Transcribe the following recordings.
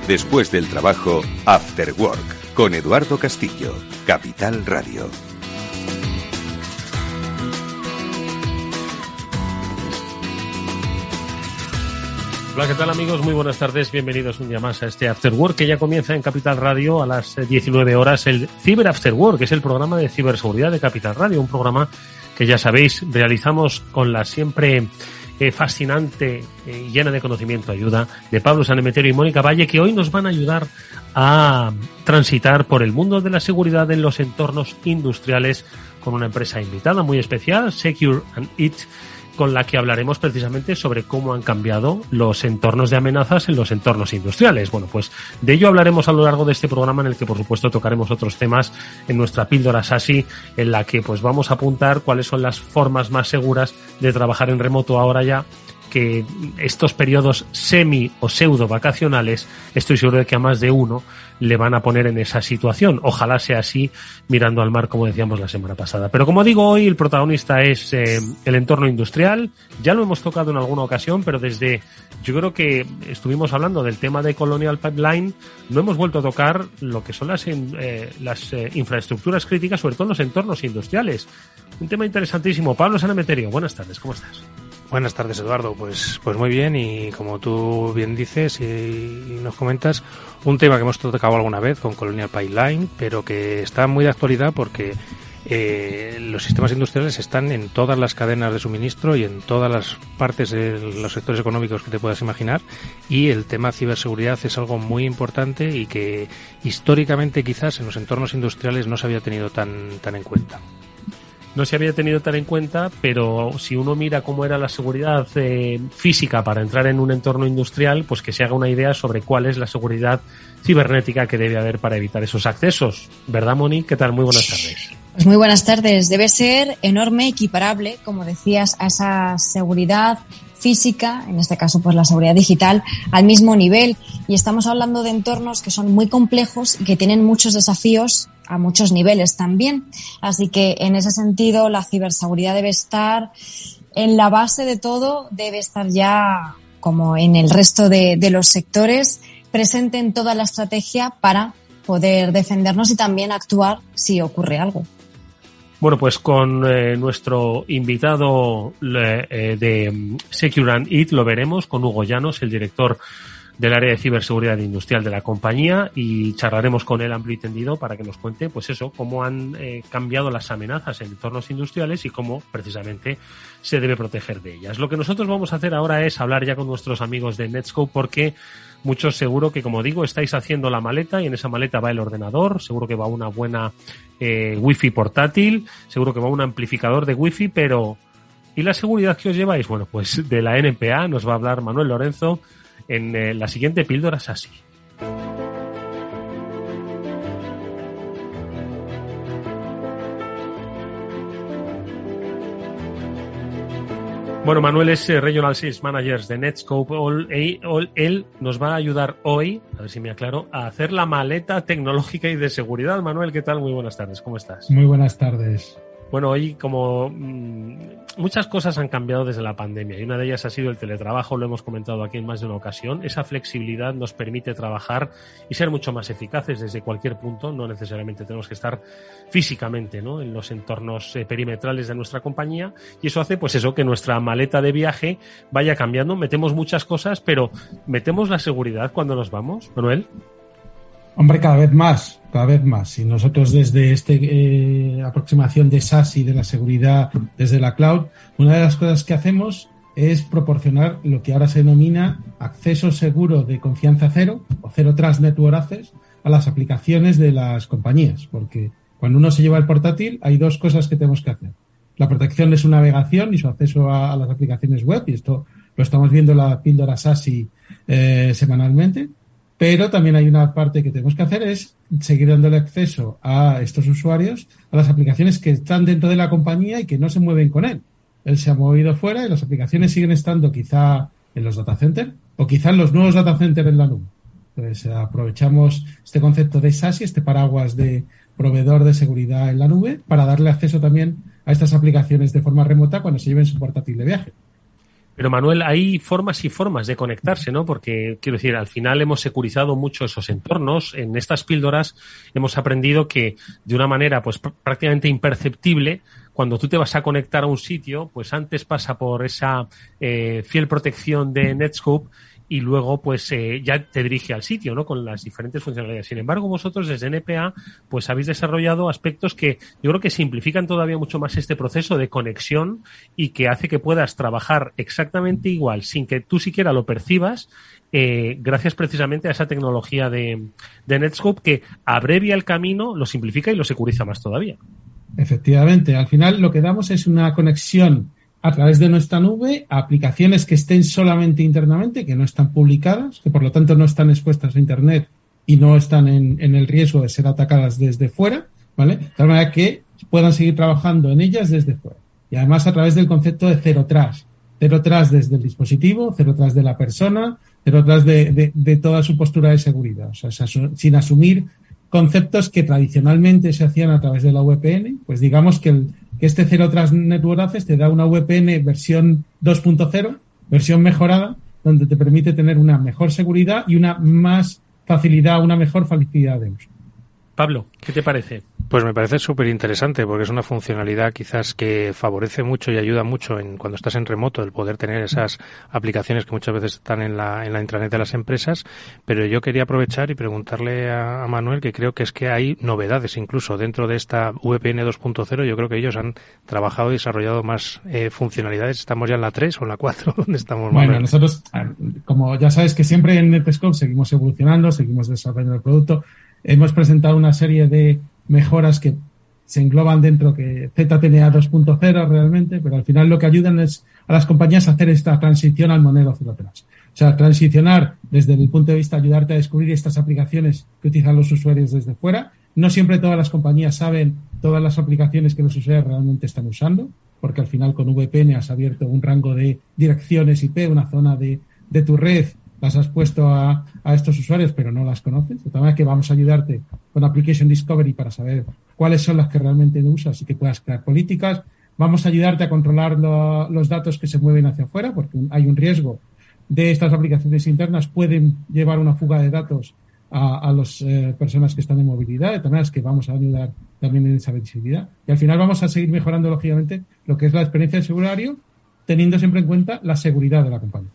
Después del trabajo, After Work, con Eduardo Castillo, Capital Radio. Hola, ¿qué tal amigos? Muy buenas tardes, bienvenidos un día más a este After Work que ya comienza en Capital Radio a las 19 horas, el Cyber After Work, que es el programa de ciberseguridad de Capital Radio, un programa que ya sabéis, realizamos con la siempre fascinante y llena de conocimiento ayuda de Pablo Sanemeterio y Mónica Valle, que hoy nos van a ayudar a transitar por el mundo de la seguridad en los entornos industriales con una empresa invitada muy especial, Secure and It, con la que hablaremos precisamente sobre cómo han cambiado los entornos de amenazas en los entornos industriales. Bueno, pues de ello hablaremos a lo largo de este programa, en el que por supuesto tocaremos otros temas en nuestra píldora SASI, en la que pues vamos a apuntar cuáles son las formas más seguras de trabajar en remoto ahora ya que estos periodos semi o pseudo vacacionales, estoy seguro de que a más de uno le van a poner en esa situación. Ojalá sea así, mirando al mar, como decíamos la semana pasada. Pero como digo, hoy el protagonista es el entorno industrial. Ya lo hemos tocado en alguna ocasión, pero yo creo que estuvimos hablando del tema de Colonial Pipeline, no hemos vuelto a tocar lo que son las infraestructuras críticas, sobre todo en los entornos industriales. Un tema interesantísimo. Pablo Sanemeterio, buenas tardes, ¿cómo estás? Buenas tardes, Eduardo. Pues muy bien, y como tú bien dices y nos comentas, un tema que hemos tocado alguna vez con Colonial Pipeline, pero que está muy de actualidad porque los sistemas industriales están en todas las cadenas de suministro y en todas las partes de los sectores económicos que te puedas imaginar, y el tema ciberseguridad es algo muy importante y que históricamente quizás en los entornos industriales no se había tenido tan en cuenta. No se había tenido tan en cuenta, pero si uno mira cómo era la seguridad física para entrar en un entorno industrial, pues que se haga una idea sobre cuál es la seguridad cibernética que debe haber para evitar esos accesos. ¿Verdad, Moni? ¿Qué tal? Muy buenas tardes. Pues muy buenas tardes. Debe ser enorme, equiparable, como decías, a esa seguridad física, en este caso pues la seguridad digital, al mismo nivel. Y estamos hablando de entornos que son muy complejos y que tienen muchos desafíos a muchos niveles también. Así que en ese sentido la ciberseguridad debe estar en la base de todo, debe estar ya, como en el resto de los sectores, presente en toda la estrategia para poder defendernos y también actuar si ocurre algo. Bueno, pues con nuestro invitado de Secure and It lo veremos, con Hugo Llanos, el director del área de ciberseguridad industrial de la compañía, y charlaremos con él amplio y tendido para que nos cuente, pues eso, cómo han cambiado las amenazas en entornos industriales y cómo precisamente se debe proteger de ellas. Lo que nosotros vamos a hacer ahora es hablar ya con nuestros amigos de Netskope, porque muchos seguro que, como digo, estáis haciendo la maleta y en esa maleta va el ordenador, seguro que va una buena wifi portátil, seguro que va un amplificador de wifi, pero ¿y la seguridad que os lleváis? Bueno, pues de la NPA nos va a hablar Manuel Lorenzo en la siguiente píldora SASI. Bueno, Manuel es Regional Sales Manager de Netskope. Él nos va a ayudar hoy, a ver si me aclaro, a hacer la maleta tecnológica y de seguridad. Manuel, ¿qué tal? Muy buenas tardes, ¿cómo estás? Muy buenas tardes. Bueno, hoy como muchas cosas han cambiado desde la pandemia y una de ellas ha sido el teletrabajo, lo hemos comentado aquí en más de una ocasión. Esa flexibilidad nos permite trabajar y ser mucho más eficaces desde cualquier punto, no necesariamente tenemos que estar físicamente, ¿no?, en los entornos perimetrales de nuestra compañía, y eso hace pues eso, que nuestra maleta de viaje vaya cambiando. Metemos muchas cosas, pero ¿metemos la seguridad cuando nos vamos, Manuel? Hombre, cada vez más. Y nosotros desde aproximación de SASI, de la seguridad desde la cloud, una de las cosas que hacemos es proporcionar lo que ahora se denomina acceso seguro de confianza cero o Zero Trust Network Access a las aplicaciones de las compañías, porque cuando uno se lleva el portátil hay dos cosas que tenemos que hacer. La protección de su navegación y su acceso a las aplicaciones web, y esto lo estamos viendo en la píldora SASI semanalmente. Pero también hay una parte que tenemos que hacer, es seguir dándole acceso a estos usuarios a las aplicaciones que están dentro de la compañía y que no se mueven con él. Él se ha movido fuera y las aplicaciones siguen estando quizá en los data centers o quizá en los nuevos data centers en la nube. Entonces aprovechamos este concepto de SASI, este paraguas de proveedor de seguridad en la nube, para darle acceso también a estas aplicaciones de forma remota cuando se lleven su portátil de viaje. Pero Manuel, hay formas y formas de conectarse, ¿no? Porque, quiero decir, al final hemos securizado mucho esos entornos. En estas píldoras hemos aprendido que de una manera pues prácticamente imperceptible, cuando tú te vas a conectar a un sitio, pues antes pasa por esa fiel protección de Netscope y luego pues ya te dirige al sitio, ¿no? Con las diferentes funcionalidades. Sin embargo, vosotros desde NPA pues habéis desarrollado aspectos que yo creo que simplifican todavía mucho más este proceso de conexión y que hace que puedas trabajar exactamente igual sin que tú siquiera lo percibas, gracias precisamente a esa tecnología de Netscope que abrevia el camino, lo simplifica y lo securiza más todavía. Efectivamente, al final lo que damos es una conexión a través de nuestra nube a aplicaciones que estén solamente internamente, que no están publicadas, que por lo tanto no están expuestas a Internet y no están en el riesgo de ser atacadas desde fuera, ¿vale? De tal manera que puedan seguir trabajando en ellas desde fuera. Y además a través del concepto de Zero Trust. Zero Trust desde el dispositivo, Zero Trust de la persona, Zero Trust de toda su postura de seguridad. O sea, sin asumir conceptos que tradicionalmente se hacían a través de la VPN, pues digamos que este Zero Trust Network Access te da una VPN versión 2.0, versión mejorada, donde te permite tener una mejor seguridad y una más facilidad, una mejor facilidad de uso. Pablo, ¿qué te parece? Pues me parece súper interesante porque es una funcionalidad quizás que favorece mucho y ayuda mucho cuando estás en remoto el poder tener esas aplicaciones que muchas veces están en la intranet de las empresas, pero yo quería aprovechar y preguntarle a Manuel que creo que es que hay novedades incluso dentro de esta VPN 2.0. Yo creo que ellos han trabajado y desarrollado más funcionalidades. ¿Estamos ya en la 3 o en la 4? ¿Dónde estamos, Manuel? Bueno, nosotros, como ya sabes que siempre en Netscope seguimos evolucionando, seguimos desarrollando el producto. Hemos presentado una serie de mejoras que se engloban dentro que ZTNA 2.0 realmente, pero al final lo que ayudan es a las compañías a hacer esta transición al modelo Zero Trust. O sea, transicionar desde el punto de vista de ayudarte a descubrir estas aplicaciones que utilizan los usuarios desde fuera. No siempre todas las compañías saben todas las aplicaciones que los usuarios realmente están usando, porque al final con VPN has abierto un rango de direcciones IP, una zona de tu red, las has puesto a estos usuarios, pero no las conoces. De tal manera que vamos a ayudarte con Application Discovery para saber cuáles son las que realmente usas y que puedas crear políticas. Vamos a ayudarte a controlar los datos que se mueven hacia afuera, porque hay un riesgo de estas aplicaciones internas pueden llevar una fuga de datos a las personas que están en movilidad. De tal manera que vamos a ayudar también en esa visibilidad. Y al final vamos a seguir mejorando, lógicamente, lo que es la experiencia del usuario, teniendo siempre en cuenta la seguridad de la compañía.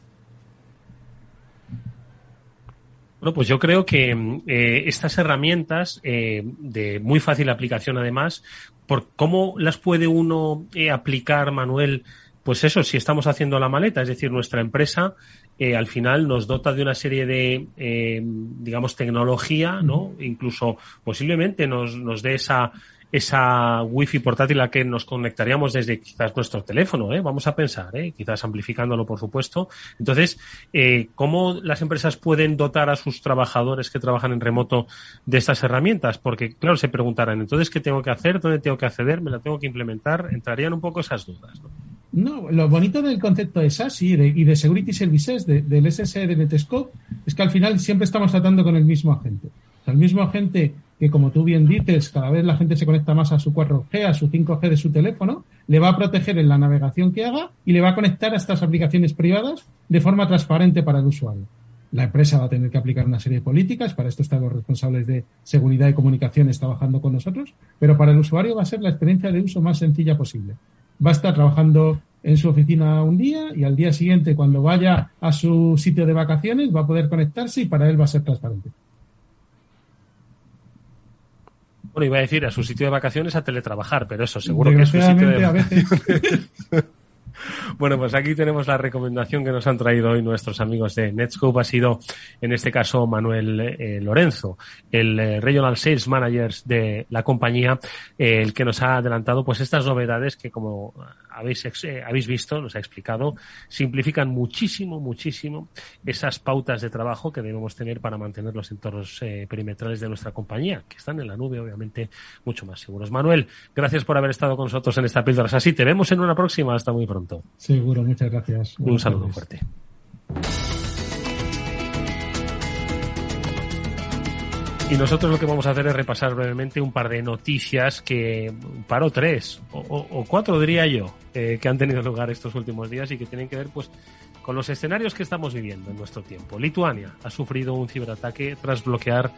Bueno, pues yo creo que estas herramientas de muy fácil aplicación además, por cómo las puede uno aplicar, Manuel, pues eso, si estamos haciendo la maleta, es decir, nuestra empresa al final nos dota de una serie de, digamos, tecnología, ¿no? Incluso posiblemente nos dé esa wifi portátil a la que nos conectaríamos desde quizás nuestro teléfono, vamos a pensar, quizás amplificándolo, por supuesto. Entonces, ¿cómo las empresas pueden dotar a sus trabajadores que trabajan en remoto de estas herramientas? Porque, claro, se preguntarán, entonces, ¿qué tengo que hacer? ¿Dónde tengo que acceder? ¿Me la tengo que implementar? Entrarían un poco esas dudas, ¿no? No, lo bonito del concepto de SaaS y de Security Services, del SSE de Netscope, es que al final siempre estamos tratando con el mismo agente. O sea, el mismo agente que, como tú bien dices, cada vez la gente se conecta más a su 4G, a su 5G de su teléfono, le va a proteger en la navegación que haga y le va a conectar a estas aplicaciones privadas de forma transparente para el usuario. La empresa va a tener que aplicar una serie de políticas, para esto están los responsables de seguridad y comunicaciones trabajando con nosotros, pero para el usuario va a ser la experiencia de uso más sencilla posible. Va a estar trabajando en su oficina un día y al día siguiente, cuando vaya a su sitio de vacaciones, va a poder conectarse y para él va a ser transparente. Bueno, iba a decir a su sitio de vacaciones a teletrabajar, pero eso, seguro que es su sitio de vacaciones. Bueno, pues aquí tenemos la recomendación que nos han traído hoy nuestros amigos de Netscope. Ha sido, en este caso, Manuel Lorenzo, el Regional Sales Manager de la compañía, el que nos ha adelantado pues estas novedades que, como habéis visto, nos ha explicado, simplifican muchísimo esas pautas de trabajo que debemos tener para mantener los entornos perimetrales de nuestra compañía, que están en la nube, obviamente, mucho más seguros. Manuel, gracias por haber estado con nosotros en esta píldora. Así, te vemos en una próxima. Hasta muy pronto. Seguro, muchas gracias. Un saludo fuerte. Y nosotros lo que vamos a hacer es repasar brevemente un par de noticias un par o tres, o cuatro diría yo, que han tenido lugar estos últimos días y que tienen que ver pues con los escenarios que estamos viviendo en nuestro tiempo. Lituania ha sufrido un ciberataque tras bloquear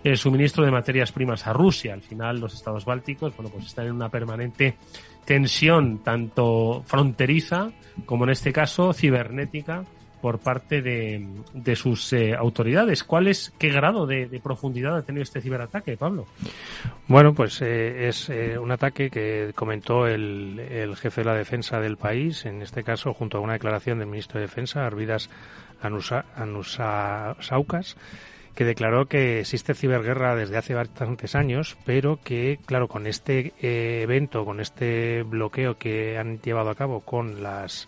el suministro de materias primas a Rusia. Al final, los estados bálticos, bueno, pues están en una permanente tensión, tanto fronteriza como en este caso cibernética, por parte de sus autoridades. ¿Qué grado de profundidad ha tenido este ciberataque, Pablo? Bueno, pues es un ataque que comentó el jefe de la defensa del país, en este caso junto a una declaración del ministro de Defensa, Arvidas Anušauskas, que declaró que existe ciberguerra desde hace bastantes años, pero que, claro, con este evento, con este bloqueo que han llevado a cabo con las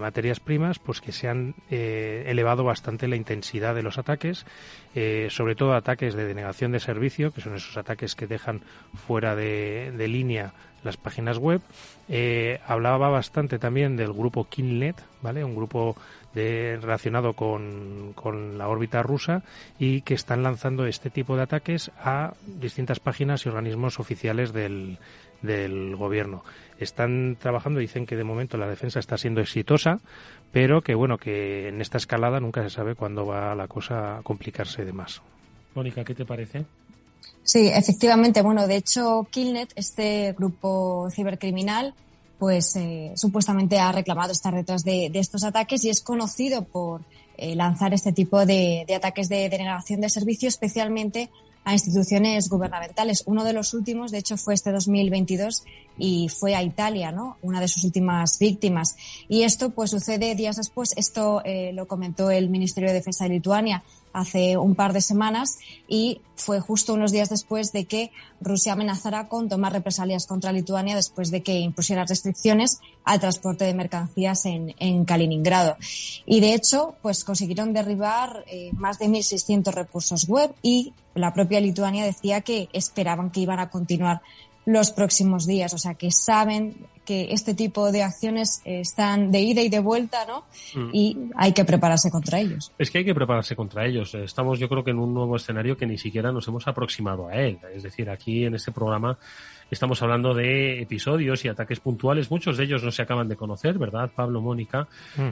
materias primas, pues que se han elevado bastante la intensidad de los ataques, sobre todo ataques de denegación de servicio, que son esos ataques que dejan fuera de línea las páginas web. Hablaba bastante también del grupo Killnet, ¿vale? Un grupo relacionado con la órbita rusa, y que están lanzando este tipo de ataques a distintas páginas y organismos oficiales del gobierno. Están trabajando, dicen que de momento la defensa está siendo exitosa, pero que bueno, que en esta escalada nunca se sabe cuándo va la cosa a complicarse de más. Mónica, ¿qué te parece? Sí, efectivamente. Bueno, de hecho, Killnet, este grupo cibercriminal, pues supuestamente ha reclamado estar detrás de estos ataques y es conocido por lanzar este tipo de ataques de denegación de servicio, especialmente a instituciones gubernamentales. Uno de los últimos, de hecho, fue este 2022 y fue a Italia, ¿no? Una de sus últimas víctimas. Y esto pues sucede días después. Esto lo comentó el Ministerio de Defensa de Lituania hace un par de semanas, y fue justo unos días después de que Rusia amenazara con tomar represalias contra Lituania después de que impusiera restricciones al transporte de mercancías en Kaliningrado. Y de hecho, pues consiguieron derribar más de 1.600 recursos web, y la propia Lituania decía que esperaban que iban a continuar los próximos días. O sea, que saben que este tipo de acciones están de ida y de vuelta, ¿no? Y hay que prepararse contra ellos. Es que hay que prepararse contra ellos. Estamos, yo creo, que en un nuevo escenario que ni siquiera nos hemos aproximado a él. Es decir, aquí en este programa estamos hablando de episodios y ataques puntuales. Muchos de ellos no se acaban de conocer, ¿verdad, Pablo, Mónica?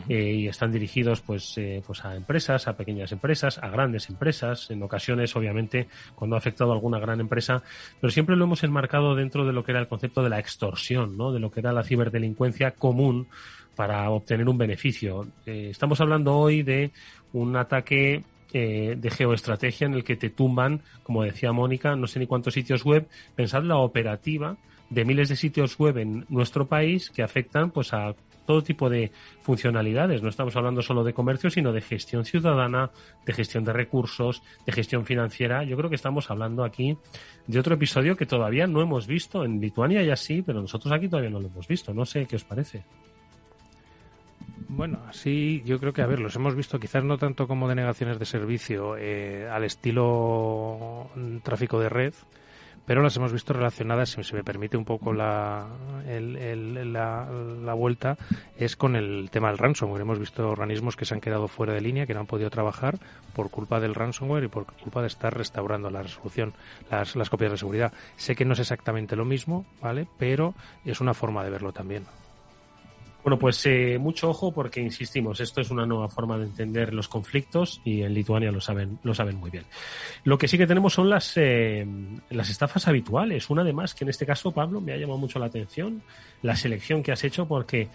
Y están dirigidos pues a empresas, a pequeñas empresas, a grandes empresas. En ocasiones, obviamente, cuando ha afectado a alguna gran empresa, pero siempre lo hemos enmarcado dentro de lo que era el concepto de la extorsión, ¿no? De lo que era la ciberdelincuencia común para obtener un beneficio. Estamos hablando hoy de un ataque de geoestrategia en el que te tumban, como decía Mónica, no sé ni cuántos sitios web. Pensad la operativa de miles de sitios web en nuestro país que afectan pues a todo tipo de funcionalidades. No estamos hablando solo de comercio, sino de gestión ciudadana, de gestión de recursos, de gestión financiera. Yo creo que estamos hablando aquí de otro episodio que todavía no hemos visto. En Lituania ya sí, pero nosotros aquí todavía no lo hemos visto. No sé qué os parece. Bueno, sí, yo creo que, a ver, los hemos visto quizás no tanto como denegaciones de servicio al estilo tráfico de red, pero las hemos visto relacionadas, si se me permite un poco la vuelta, es con el tema del ransomware. Hemos visto organismos que se han quedado fuera de línea, que no han podido trabajar por culpa del ransomware y por culpa de estar restaurando la resolución, las copias de seguridad. Sé que no es exactamente lo mismo, ¿vale? Pero es una forma de verlo también. Bueno, pues mucho ojo, porque insistimos, esto es una nueva forma de entender los conflictos y en Lituania lo saben muy bien. Lo que sí que tenemos son las estafas habituales. Una de más, que en este caso, Pablo, me ha llamado mucho la atención la selección que has hecho, porque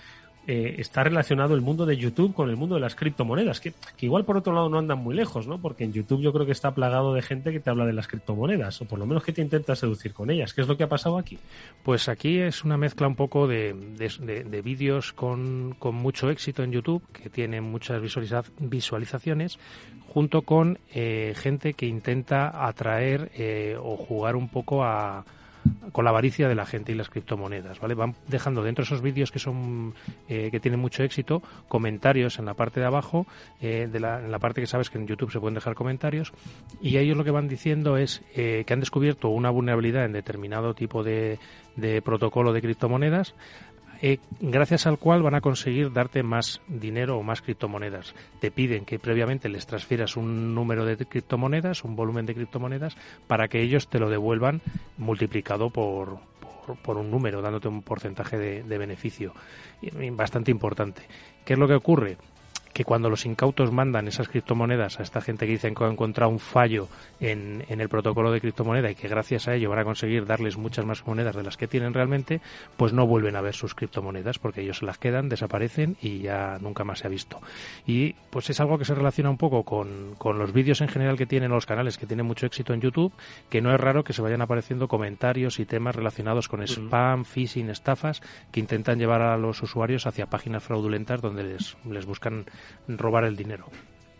está relacionado el mundo de YouTube con el mundo de las criptomonedas, que igual por otro lado no andan muy lejos, ¿no? Porque en YouTube yo creo que está plagado de gente que te habla de las criptomonedas, o por lo menos que te intenta seducir con ellas. ¿Qué es lo que ha pasado aquí? Pues aquí es una mezcla un poco de vídeos con mucho éxito en YouTube, que tienen muchas visualizaciones, junto con gente que intenta atraer o jugar un poco con la avaricia de la gente y las criptomonedas, ¿vale? Van dejando dentro de esos vídeos que son que tienen mucho éxito, comentarios en la parte de abajo, en la parte que sabes que en YouTube se pueden dejar comentarios, y ellos lo que van diciendo es que han descubierto una vulnerabilidad en determinado tipo de protocolo de criptomonedas, gracias al cual van a conseguir darte más dinero o más criptomonedas. Te piden que previamente les transfieras un número de criptomonedas, un volumen de criptomonedas, para que ellos te lo devuelvan multiplicado por un número, dándote un porcentaje de beneficio bastante importante. ¿Qué es lo que ocurre? Que cuando los incautos mandan esas criptomonedas a esta gente que dicen que ha encontrado un fallo en el protocolo de criptomoneda y que gracias a ello van a conseguir darles muchas más monedas de las que tienen realmente, pues no vuelven a ver sus criptomonedas porque ellos se las quedan, desaparecen y ya nunca más se ha visto. Y pues es algo que se relaciona un poco con los vídeos en general que tienen los canales que tienen mucho éxito en YouTube, que no es raro que se vayan apareciendo comentarios y temas relacionados con spam, phishing, estafas, que intentan llevar a los usuarios hacia páginas fraudulentas donde les buscan robar el dinero.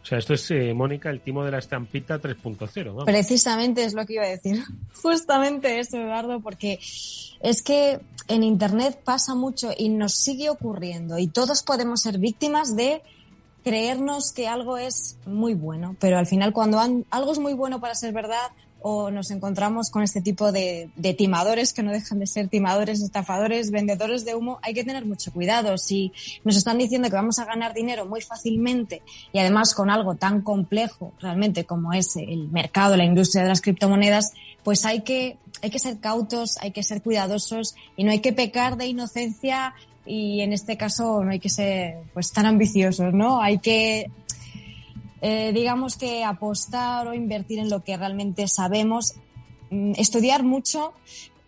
O sea, esto es, Mónica, el timo de la estampita 3.0. Vamos. Precisamente es lo que iba a decir. Justamente eso, Eduardo, porque es que en Internet pasa mucho y nos sigue ocurriendo y todos podemos ser víctimas de creernos que algo es muy bueno, pero al final cuando algo es muy bueno para ser verdad, o nos encontramos con este tipo de timadores que no dejan de ser timadores, estafadores, vendedores de humo, hay que tener mucho cuidado. Si nos están diciendo que vamos a ganar dinero muy fácilmente y además con algo tan complejo realmente como es el mercado, la industria de las criptomonedas, pues hay que ser cautos, hay que ser cuidadosos y no hay que pecar de inocencia y en este caso no hay que ser pues tan ambiciosos, ¿no? Hay que digamos que apostar o invertir en lo que realmente sabemos, estudiar mucho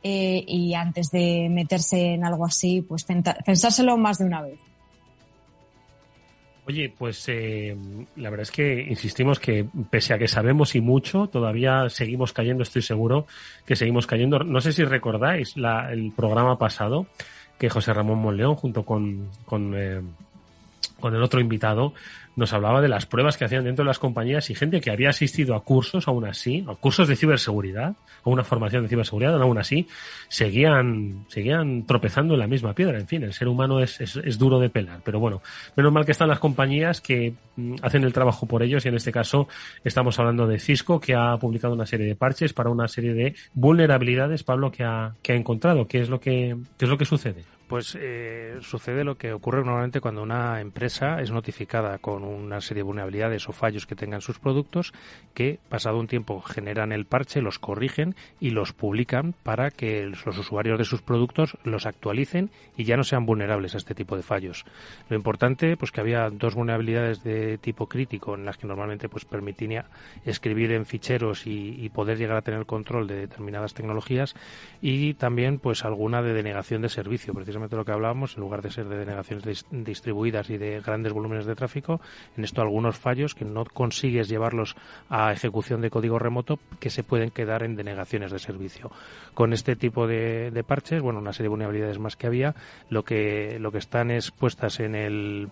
y antes de meterse en algo así, pues pensárselo más de una vez. Oye, pues la verdad es que insistimos que pese a que sabemos y mucho, todavía seguimos cayendo, estoy seguro que seguimos cayendo. No sé si recordáis el programa pasado que José Ramón Monleón junto con el otro invitado nos hablaba de las pruebas que hacían dentro de las compañías y gente que había asistido a cursos, aún así, a cursos de ciberseguridad, o una formación de ciberseguridad, aún así, seguían tropezando en la misma piedra. En fin, el ser humano es duro de pelar. Pero bueno, menos mal que están las compañías que hacen el trabajo por ellos y en este caso estamos hablando de Cisco, que ha publicado una serie de parches para una serie de vulnerabilidades, Pablo, que ha encontrado. ¿Qué es lo que sucede? Pues sucede lo que ocurre normalmente cuando una empresa es notificada con una serie de vulnerabilidades o fallos que tengan sus productos, que pasado un tiempo generan el parche, los corrigen y los publican para que los usuarios de sus productos los actualicen y ya no sean vulnerables a este tipo de fallos. Lo importante, pues que había dos vulnerabilidades de tipo crítico en las que normalmente pues permitía escribir en ficheros y poder llegar a tener control de determinadas tecnologías y también pues alguna de denegación de servicio, precisamente lo que hablábamos, en lugar de ser de denegaciones distribuidas y de grandes volúmenes de tráfico, en esto algunos fallos que no consigues llevarlos a ejecución de código remoto que se pueden quedar en denegaciones de servicio. Con este tipo de parches, bueno, una serie de vulnerabilidades más que había, lo que están es puestas en el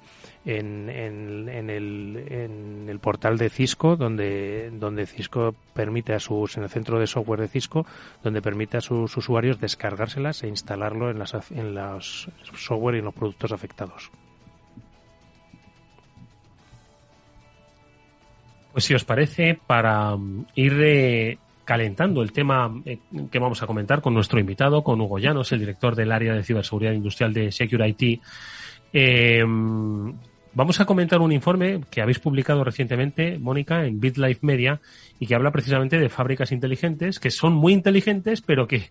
portal de Cisco, donde Cisco permite en el centro de software de Cisco, donde permite a sus usuarios descargárselas e instalarlo en los software y en los productos afectados. Pues si os parece, para ir calentando el tema que vamos a comentar con nuestro invitado, con Hugo Llanos, el director del área de ciberseguridad industrial de Security, vamos a comentar un informe que habéis publicado recientemente, Mónica, en BitLife Media, y que habla precisamente de fábricas inteligentes, que son muy inteligentes, pero que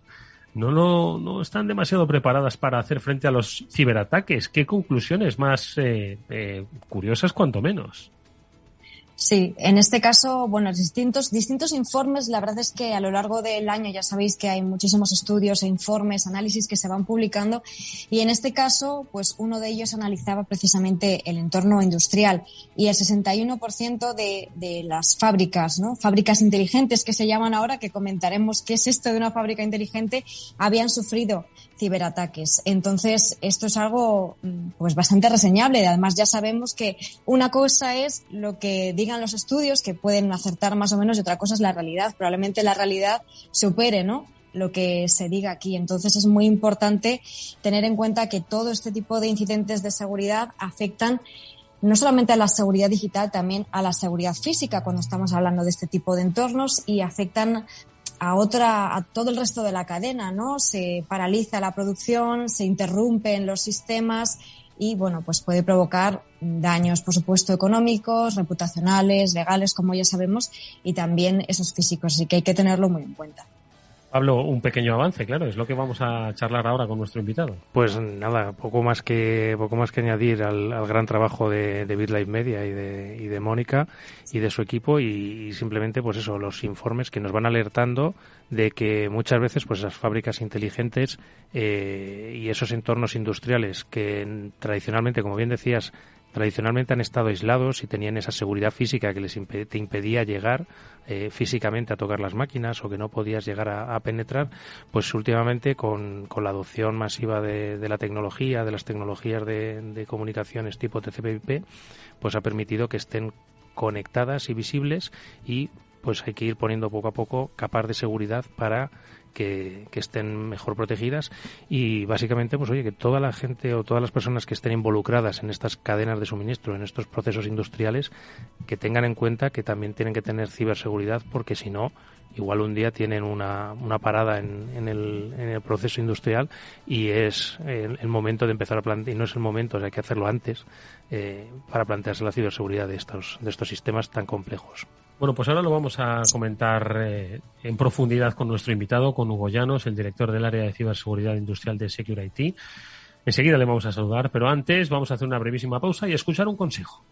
no están demasiado preparadas para hacer frente a los ciberataques. ¿Qué conclusiones más curiosas, cuanto menos? Sí, en este caso, bueno, distintos informes. La verdad es que a lo largo del año ya sabéis que hay muchísimos estudios e informes, análisis que se van publicando y en este caso, pues uno de ellos analizaba precisamente el entorno industrial y el 61% de las fábricas, ¿no? Fábricas inteligentes que se llaman ahora, que comentaremos qué es esto de una fábrica inteligente, habían sufrido ciberataques. Entonces, esto es algo pues bastante reseñable. Además, ya sabemos que una cosa es lo que digan los estudios, que pueden acertar más o menos, y otra cosa es la realidad. Probablemente la realidad supere, ¿no?, lo que se diga aquí. Entonces, es muy importante tener en cuenta que todo este tipo de incidentes de seguridad afectan no solamente a la seguridad digital, también a la seguridad física cuando estamos hablando de este tipo de entornos y afectan a todo el resto de la cadena, ¿no? Se paraliza la producción, se interrumpen los sistemas y, bueno, pues puede provocar daños, por supuesto, económicos, reputacionales, legales, como ya sabemos, y también esos físicos, así que hay que tenerlo muy en cuenta. Pablo, un pequeño avance, claro, es lo que vamos a charlar ahora con nuestro invitado. Pues nada, poco más que añadir al gran trabajo de BitLife Media y de Mónica y de su equipo y simplemente pues eso, los informes que nos van alertando de que muchas veces pues esas fábricas inteligentes y esos entornos industriales que tradicionalmente, como bien decías, han estado aislados y tenían esa seguridad física que te impedía llegar físicamente a tocar las máquinas o que no podías llegar a penetrar, pues últimamente con la adopción masiva de la tecnología, de las tecnologías de comunicaciones tipo TCP/IP, pues ha permitido que estén conectadas y visibles y pues hay que ir poniendo poco a poco capas de seguridad para que estén mejor protegidas y básicamente pues oye, que toda la gente o todas las personas que estén involucradas en estas cadenas de suministro, en estos procesos industriales, que tengan en cuenta que también tienen que tener ciberseguridad, porque si no, igual un día tienen una parada en el proceso industrial y es el momento de empezar a plantear, y no es el momento, o sea, hay que hacerlo antes para plantearse la ciberseguridad de estos sistemas tan complejos. Bueno, pues ahora lo vamos a comentar en profundidad con nuestro invitado, con Hugo Llanos, el director del área de ciberseguridad industrial de Secure IT. Enseguida le vamos a saludar, pero antes vamos a hacer una brevísima pausa y escuchar un consejo.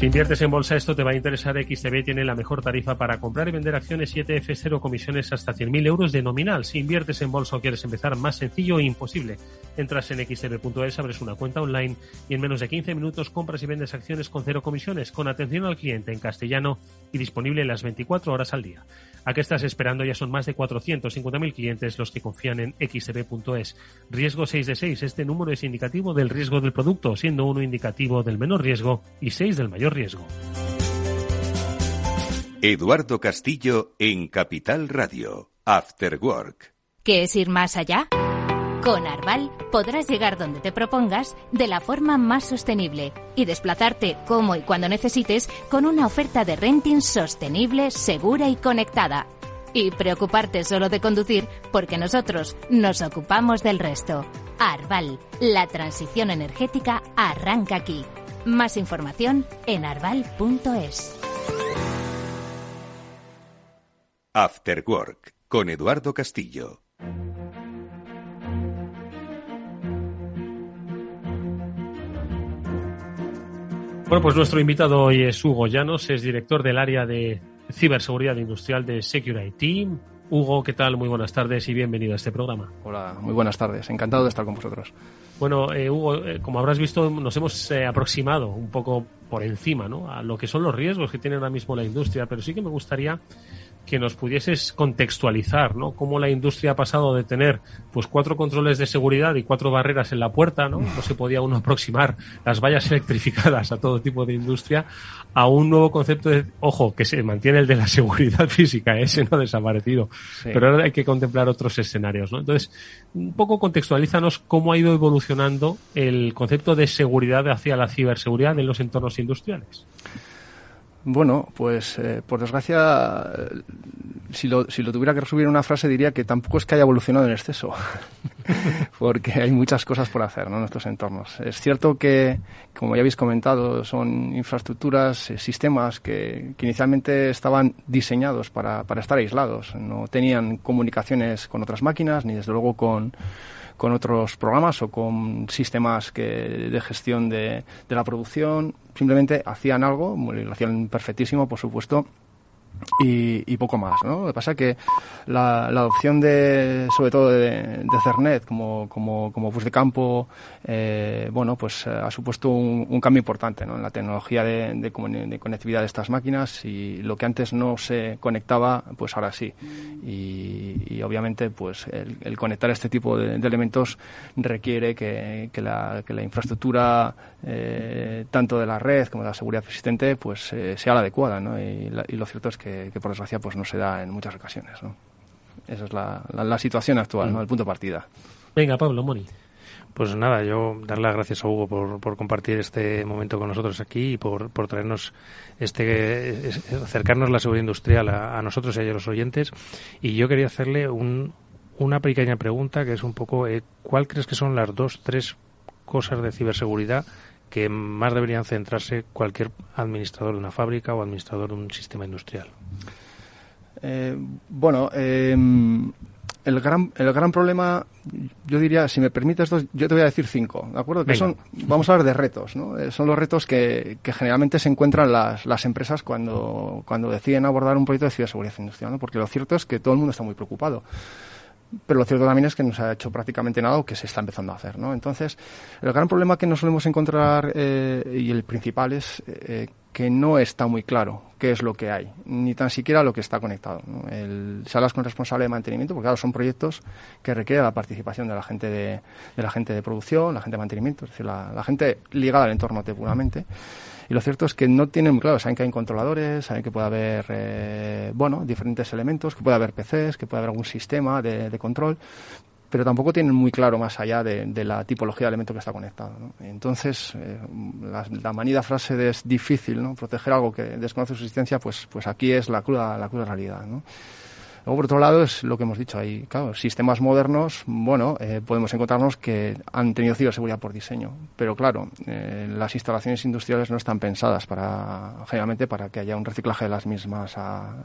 Si inviertes en bolsa, esto te va a interesar. XTB tiene la mejor tarifa para comprar y vender acciones y ETF, cero comisiones hasta 100.000 euros de nominal. Si inviertes en bolsa o quieres empezar, más sencillo e imposible. Entras en xtb.es, abres una cuenta online y en menos de 15 minutos compras y vendes acciones con cero comisiones, con atención al cliente en castellano y disponible las 24 horas al día. ¿A qué estás esperando? Ya son más de 450.000 clientes los que confían en xtb.es. Riesgo 6 de 6. Este número es indicativo del riesgo del producto, siendo 1 indicativo del menor riesgo y 6 del mayor riesgo. Eduardo Castillo en Capital Radio. After Work. ¿Qué es ir más allá? Con Arval podrás llegar donde te propongas de la forma más sostenible y desplazarte como y cuando necesites con una oferta de renting sostenible, segura y conectada. Y preocuparte solo de conducir porque nosotros nos ocupamos del resto. Arval, la transición energética arranca aquí. Más información en arval.es. After Work con Eduardo Castillo. Bueno, pues nuestro invitado hoy es Hugo Llanos, es director del área de ciberseguridad industrial de Secure IT. Hugo, ¿qué tal? Muy buenas tardes y bienvenido a este programa. Hola, muy buenas tardes. Encantado de estar con vosotros. Bueno, Hugo, como habrás visto, nos hemos aproximado un poco por encima, ¿no?, a lo que son los riesgos que tiene ahora mismo la industria, pero sí que me gustaría que nos pudieses contextualizar, ¿no?, cómo la industria ha pasado de tener pues 4 controles de seguridad y 4 barreras en la puerta, ¿no? No se podía uno aproximar las vallas electrificadas a todo tipo de industria, a un nuevo concepto de, ojo, que se mantiene el de la seguridad física, ese no ha desaparecido, sí. Pero ahora hay que contemplar otros escenarios, ¿no? Entonces, un poco contextualízanos cómo ha ido evolucionando el concepto de seguridad hacia la ciberseguridad en los entornos industriales. Bueno, pues por desgracia, si lo tuviera que resumir en una frase, diría que tampoco es que haya evolucionado en exceso, porque hay muchas cosas por hacer, ¿no?, en estos entornos. Es cierto que, como ya habéis comentado, son infraestructuras, sistemas que inicialmente estaban diseñados para estar aislados. No tenían comunicaciones con otras máquinas, ni desde luego con otros programas o con sistemas de gestión de la producción. Simplemente hacían algo, lo hacían perfectísimo, por supuesto, y poco más, ¿no? Lo que pasa es que la adopción sobre todo de Ethernet como bus de campo, bueno, pues ha supuesto un cambio importante, ¿no?, en la tecnología de conectividad de estas máquinas, y lo que antes no se conectaba, pues ahora sí. Y obviamente, pues el conectar este tipo de elementos requiere que la infraestructura, tanto de la red como de la seguridad existente, pues sea la adecuada, ¿no? Y lo cierto es que por desgracia pues no se da en muchas ocasiones, ¿no? Esa es la situación actual, ¿no?, el punto de partida. Venga, Pablo, Moni. Pues nada, yo darle las gracias a Hugo por compartir este momento con nosotros aquí y por traernos acercarnos la seguridad industrial a nosotros y a los oyentes. Y yo quería hacerle una pequeña pregunta, que es un poco, ¿cuál crees que son las 2-3 cosas de ciberseguridad que más deberían centrarse cualquier administrador de una fábrica o administrador de un sistema industrial? El gran problema, yo diría, si me permites, yo te voy a decir 5, ¿de acuerdo? Que vamos a hablar de retos, ¿no? Son los retos que generalmente se encuentran las empresas cuando deciden abordar un proyecto de ciberseguridad industrial, ¿no? Porque lo cierto es que todo el mundo está muy preocupado. Pero lo cierto también es que no se ha hecho prácticamente nada o que se está empezando a hacer, ¿no? Entonces, el gran problema que nos solemos encontrar, y el principal, es que no está muy claro qué es lo que hay, ni tan siquiera lo que está conectado, ¿no? Si hablas con el responsable de mantenimiento, porque claro, son proyectos que requieren la participación de la gente de producción, la gente de mantenimiento, es decir, la gente ligada al entorno puramente. Y lo cierto es que no tienen muy claro, saben que hay controladores, saben que puede haber, diferentes elementos, que puede haber PCs, que puede haber algún sistema de control, pero tampoco tienen muy claro más allá de la tipología de elemento que está conectado, ¿no? Entonces, la manida frase de es difícil, ¿no?, proteger algo que desconoce su existencia, pues aquí es la cruda realidad, ¿no? Luego, por otro lado, es lo que hemos dicho ahí. Claro, sistemas modernos, podemos encontrarnos que han tenido ciberseguridad por diseño. Pero claro, las instalaciones industriales no están pensadas generalmente para que haya un reciclaje de las mismas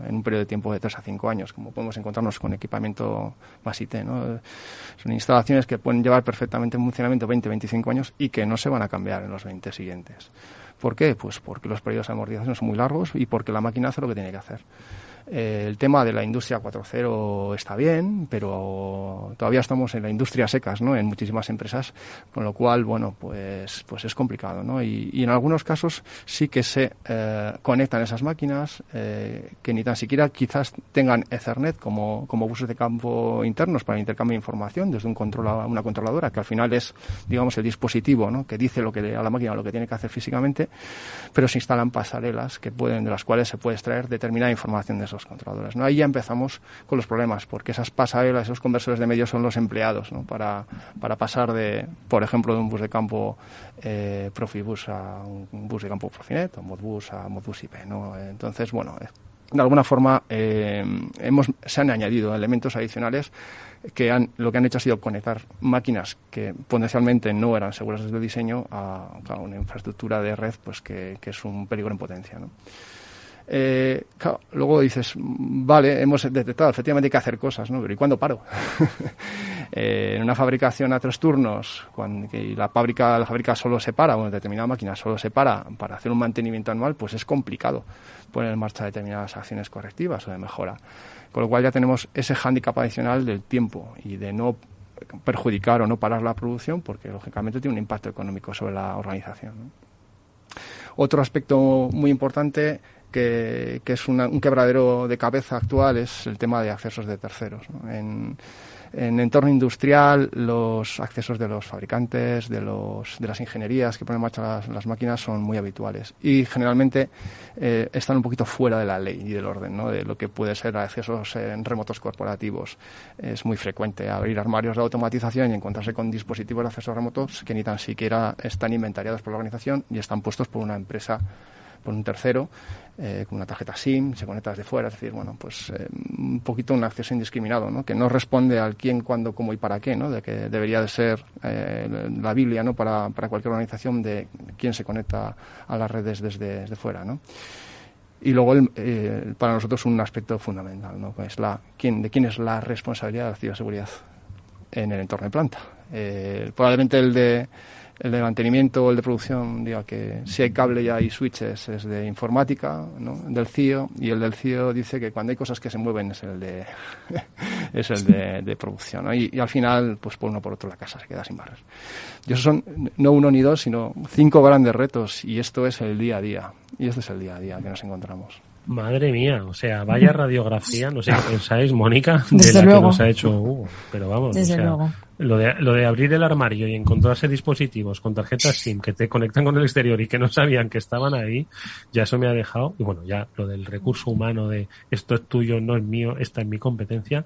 en un periodo de tiempo de 3 a 5 años, como podemos encontrarnos con equipamiento más IT, ¿no? Son instalaciones que pueden llevar perfectamente en funcionamiento 20, 25 años y que no se van a cambiar en los 20 siguientes. ¿Por qué? Pues porque los periodos de amortización son muy largos y porque la máquina hace lo que tiene que hacer. El tema de la industria 4.0 está bien, pero todavía estamos en la industria secas, ¿no?, en muchísimas empresas, con lo cual, pues es complicado, ¿no? Y en algunos casos sí que se conectan esas máquinas que ni tan siquiera quizás tengan Ethernet como buses de campo internos para el intercambio de información desde una controladora, que al final es, digamos, el dispositivo, ¿no?, que dice a la máquina lo que tiene que hacer físicamente, pero se instalan pasarelas de las cuales se puede extraer determinada información de esos controladores, ¿no? Ahí ya empezamos con los problemas, porque esas pasarelas, esos conversores de medios son los empleados, ¿no?, para pasar por ejemplo, de un bus de campo Profibus a un bus de campo Profinet, o Modbus a Modbus IP, ¿no? Entonces, de alguna forma se han añadido elementos adicionales que lo que han hecho ha sido conectar máquinas que potencialmente no eran seguras desde el diseño a una infraestructura de red, pues que es un peligro en potencia, ¿no? Claro, luego dices, vale, hemos detectado, efectivamente hay que hacer cosas, ¿no? Pero ¿y cuándo paro? En una fabricación a 3 turnos, cuando la fábrica solo se para, determinada máquina solo se para hacer un mantenimiento anual, pues es complicado poner en marcha determinadas acciones correctivas o de mejora. Con lo cual ya tenemos ese hándicap adicional del tiempo y de no perjudicar o no parar la producción, porque lógicamente tiene un impacto económico sobre la organización, ¿no? Otro aspecto muy importante que es un quebradero de cabeza actual es el tema de accesos de terceros, ¿no? En entorno industrial, los accesos de los fabricantes, de las ingenierías que ponen en marcha las máquinas son muy habituales y generalmente están un poquito fuera de la ley y del orden, ¿no?, de lo que puede ser accesos en remotos corporativos. Es muy frecuente abrir armarios de automatización y encontrarse con dispositivos de acceso remotos que ni tan siquiera están inventariados por la organización y están puestos por una empresa, por un tercero, con una tarjeta SIM, se conecta desde fuera, es decir, un poquito un acceso indiscriminado, ¿no?, que no responde al quién, cuándo, cómo y para qué, ¿no?, de que debería de ser la Biblia, ¿no?, para cualquier organización de quién se conecta a las redes desde fuera, ¿no? Y luego para nosotros un aspecto fundamental, ¿no?, pues de quién es la responsabilidad de la ciberseguridad en el entorno de planta. Probablemente el de mantenimiento o el de producción diga que si hay cable y hay switches es de informática, ¿no?, del CIO, y el del CIO dice que cuando hay cosas que se mueven es el de producción, ¿no? Y al final, pues por uno por otro la casa se queda sin barrer. Y esos son no 1 ni 2, sino 5 grandes retos, y esto es el día a día. Y este es el día a día que nos encontramos. Madre mía, o sea, vaya radiografía, no sé qué pensáis, Mónica, Desde de la luego. que nos ha hecho Hugo, pero vamos, Desde luego. Lo de abrir el armario y encontrarse dispositivos con tarjetas SIM que te conectan con el exterior y que no sabían que estaban ahí, ya eso me ha dejado, y bueno, ya lo del recurso humano de esto es tuyo, no es mío, esta es mi competencia.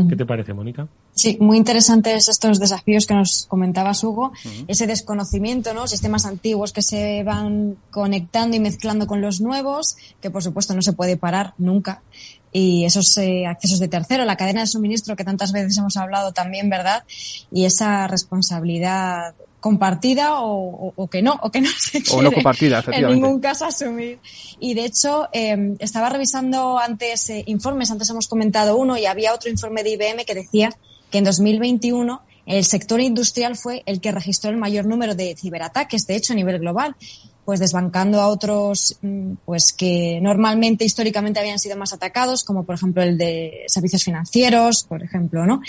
¿Qué te parece, Mónica? Sí, muy interesantes estos desafíos que nos comentabas, Hugo. Ese desconocimiento, ¿no? Sistemas antiguos que se van conectando y mezclando con los nuevos, que por supuesto no se puede parar nunca. Y esos accesos de tercero, la cadena de suministro que tantas veces hemos hablado también, ¿verdad? Y esa responsabilidad compartida o que no se quiere o no compartida, efectivamente, en ningún caso asumir. Y de hecho, estaba revisando antes informes, antes hemos comentado uno y había otro informe de IBM que decía que en 2021 el sector industrial fue el que registró el mayor número de ciberataques, de hecho, a nivel global, pues desbancando a otros pues que normalmente, históricamente habían sido más atacados, como por ejemplo el de servicios financieros, por ejemplo, ¿no?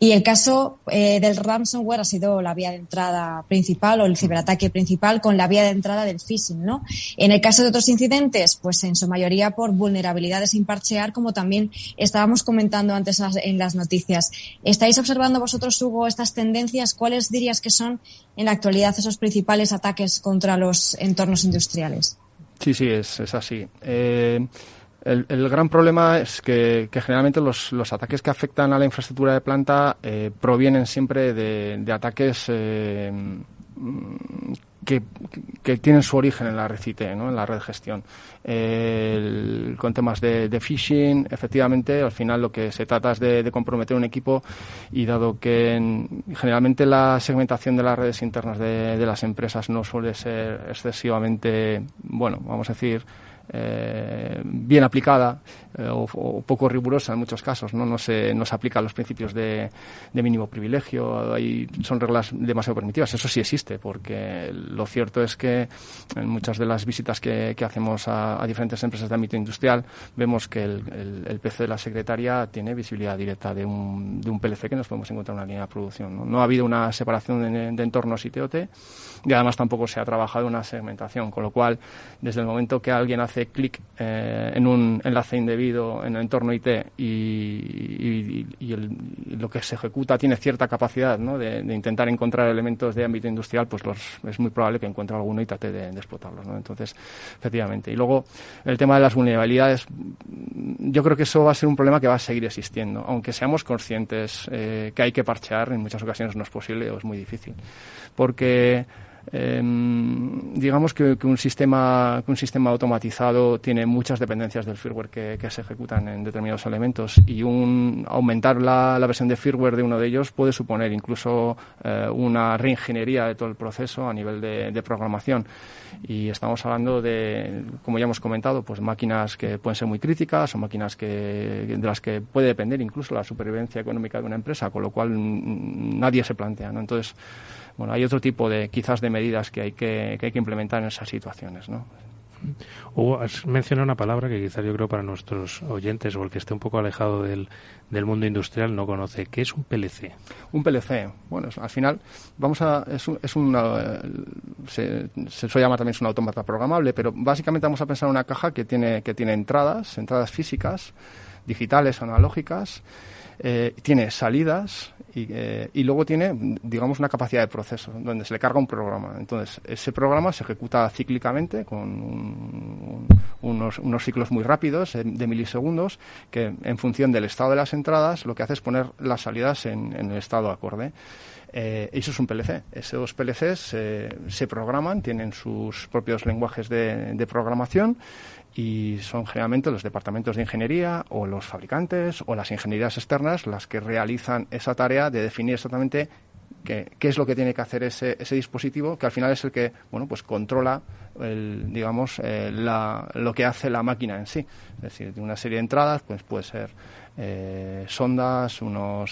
Y el caso del ransomware ha sido la vía de entrada principal o el ciberataque principal con la vía de entrada del phishing, ¿no? En el caso de otros incidentes, pues en su mayoría por vulnerabilidades sin parchear, como también estábamos comentando antes en las noticias. ¿Estáis observando vosotros, Hugo, estas tendencias? ¿Cuáles dirías que son en la actualidad esos principales ataques contra los entornos industriales? Sí, es así. El gran problema es que generalmente los ataques que afectan a la infraestructura de planta provienen siempre de ataques que tienen su origen en la red IT, ¿no? En la red de gestión. Con temas de phishing, efectivamente, al final lo que se trata es de comprometer un equipo, y dado que generalmente la segmentación de las redes internas de las empresas no suele ser excesivamente, vamos a decir, bien aplicada o poco rigurosa en muchos casos, no se aplican los principios de mínimo privilegio, son reglas demasiado permitidas. Eso sí existe, porque lo cierto es que en muchas de las visitas que hacemos a diferentes empresas de ámbito industrial vemos que el PC de la secretaria tiene visibilidad directa de un PLC que nos podemos encontrar en una línea de producción. No ha habido una separación de entornos IT-OT, y además tampoco se ha trabajado una segmentación, con lo cual desde el momento que alguien hace clic en un enlace indebido en el entorno IT y lo que se ejecuta tiene cierta capacidad, ¿no? de intentar encontrar elementos de ámbito industrial, pues es muy probable que encuentre alguno y trate de explotarlos, ¿no? Entonces, efectivamente. Y luego, el tema de las vulnerabilidades, yo creo que eso va a ser un problema que va a seguir existiendo, aunque seamos conscientes que hay que parchear, en muchas ocasiones no es posible o es muy difícil, porque digamos que un sistema automatizado tiene muchas dependencias del firmware que se ejecutan en determinados elementos, y aumentar la versión de firmware de uno de ellos puede suponer incluso una reingeniería de todo el proceso a nivel de programación. Y estamos hablando de, como ya hemos comentado, pues máquinas que pueden ser muy críticas o máquinas de las que puede depender incluso la supervivencia económica de una empresa, con lo cual nadie se plantea, ¿no? Entonces, hay otro tipo de medidas que hay que implementar en esas situaciones, ¿no? Hugo, has mencionado una palabra que quizás yo creo para nuestros oyentes o el que esté un poco alejado del mundo industrial no conoce. ¿Qué es un PLC? Un PLC, al final se suele llamar también un autómata programable, pero básicamente vamos a pensar en una caja que tiene entradas físicas, digitales o analógicas, tiene salidas y luego tiene, digamos, una capacidad de proceso donde se le carga un programa. Entonces, ese programa se ejecuta cíclicamente con unos ciclos muy rápidos de milisegundos, que en función del estado de las entradas lo que hace es poner las salidas en el estado acorde. Eso es un PLC. Esos PLCs se programan, tienen sus propios lenguajes de programación, y son generalmente los departamentos de ingeniería o los fabricantes o las ingenierías externas las que realizan esa tarea de definir exactamente qué es lo que tiene que hacer ese dispositivo, que al final es el que pues controla lo que hace la máquina en sí. Es decir, de una serie de entradas, pues puede ser sondas, unas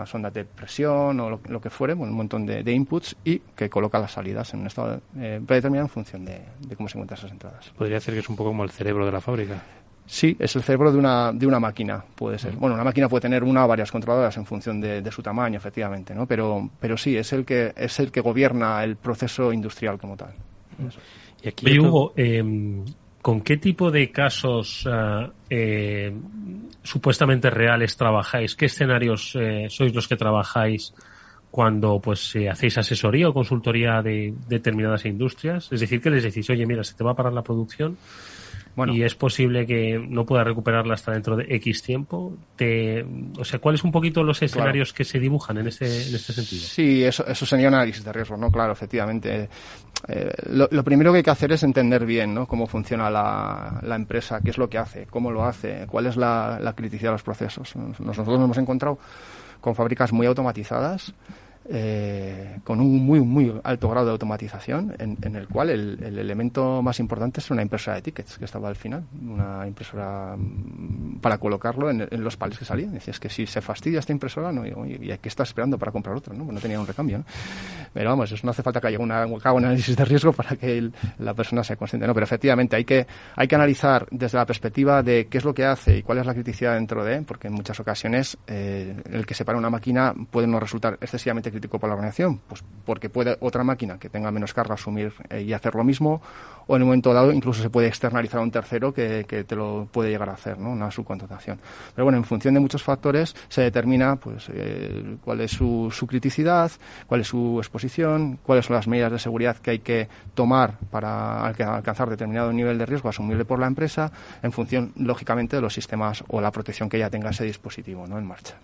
sondas de presión o lo que fuere, un montón de inputs, y que coloca las salidas en un estado predeterminado en función de cómo se encuentran esas entradas. Podría decir que es un poco como el cerebro de la fábrica. Sí, es el cerebro de una máquina, puede ser. Una máquina puede tener una o varias controladoras en función de su tamaño, efectivamente, ¿no? Pero sí, es el que gobierna el proceso industrial como tal. Y aquí, Hugo, ¿con qué tipo de casos supuestamente reales trabajáis? ¿Qué escenarios sois los que trabajáis cuando hacéis asesoría o consultoría de determinadas industrias? Es decir, que les decís, oye, mira, se te va a parar la producción, Bueno, y es posible que no pueda recuperarla hasta dentro de X tiempo. O sea, ¿cuáles son un poquito los escenarios que se dibujan en este sentido? Sí, eso sería un análisis de riesgo, ¿no? Claro, efectivamente. Lo primero que hay que hacer es entender bien, ¿no?, cómo funciona la empresa, qué es lo que hace, cómo lo hace, cuál es la criticidad de los procesos. Nosotros nos hemos encontrado con fábricas muy automatizadas, con un muy alto grado de automatización, en el cual el elemento más importante es una impresora de tickets que estaba al final, una impresora para colocarlo en los palets que salían. Decías que si se fastidia esta impresora, no, ¿y qué estás esperando para comprar otra? No, pues no tenía un recambio, ¿no? Pero vamos, eso no hace falta que haya un análisis de riesgo para que la persona sea consciente, ¿no? Pero efectivamente hay que analizar desde la perspectiva de qué es lo que hace y cuál es la criticidad dentro de, porque en muchas ocasiones el que se para una máquina puede no resultar excesivamente crítico para la organización, pues porque puede otra máquina que tenga menos carga asumir y hacer lo mismo, o en un momento dado incluso se puede externalizar a un tercero que te lo puede llegar a hacer, ¿no?, una subcontratación. Pero bueno, en función de muchos factores se determina pues cuál es su criticidad, cuál es su exposición, cuáles son las medidas de seguridad que hay que tomar para alcanzar determinado nivel de riesgo asumible por la empresa, en función, lógicamente, de los sistemas o la protección que ya tenga ese dispositivo, ¿no?, en marcha.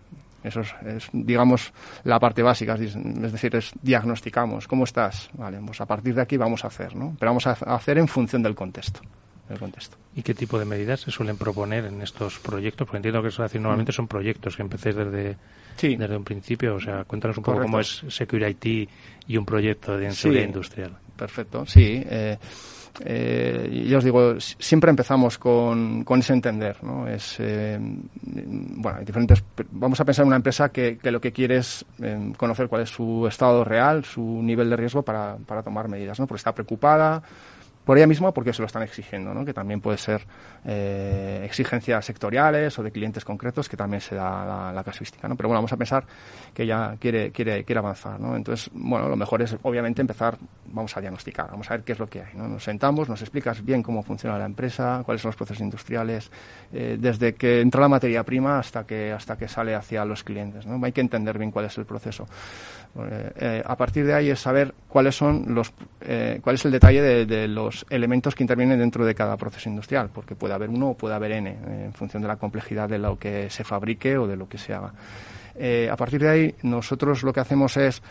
Eso es, digamos, la parte básica, es decir, diagnosticamos cómo estás, vale, pues a partir de aquí vamos a hacer, ¿no? Pero vamos a hacer en función del contexto. ¿Y qué tipo de medidas se suelen proponer en estos proyectos? Porque entiendo que normalmente son proyectos que empecéis desde un principio. O sea, cuéntanos un poco cómo es Secure IT y un proyecto de seguridad industrial. Perfecto, sí. Yo os digo, siempre empezamos con ese entender, ¿no? Hay diferentes. Vamos a pensar en una empresa que lo que quiere es conocer cuál es su estado real, su nivel de riesgo para tomar medidas, ¿no? Porque está preocupada por ella misma, porque se lo están exigiendo, ¿no? Que también puede ser exigencias sectoriales o de clientes concretos, que también se da la casuística, ¿no? Pero bueno, vamos a pensar que ella quiere avanzar, ¿no? Entonces, bueno, lo mejor es obviamente vamos a diagnosticar, vamos a ver qué es lo que hay, ¿no? Nos sentamos, nos explicas bien cómo funciona la empresa, cuáles son los procesos industriales, desde que entra la materia prima hasta que sale hacia los clientes, ¿no? Hay que entender bien cuál es el proceso. A partir de ahí es saber cuál es el detalle de los elementos que intervienen dentro de cada proceso industrial, porque puede haber uno o puede haber N, en función de la complejidad de lo que se fabrique o de lo que se haga. A partir de ahí, nosotros lo que hacemos es